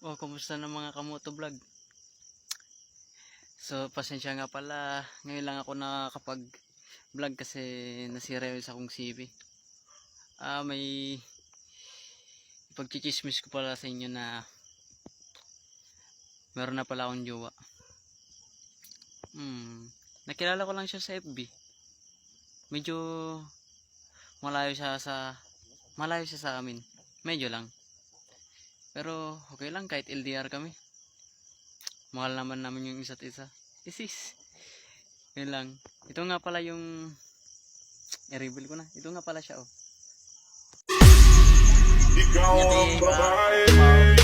Oh, kumusta na mga kamoto vlog? So, pasensya nga pala. Ngayon lang ako nakakapag vlog kasi nasira yung isa kong CV. May ipagchichismis ko pala sa inyo na meron na pala akong jowa. Nakilala ko lang siya sa FB. Medyo malayo siya sa amin. Medyo lang. Pero okay lang kahit LDR kami. Mahal naman namin yung isa't isa. Isis. Yun lang. Ito nga pala yung i-reveal ko na. Ito nga pala siya, oh. Ikaw ang babae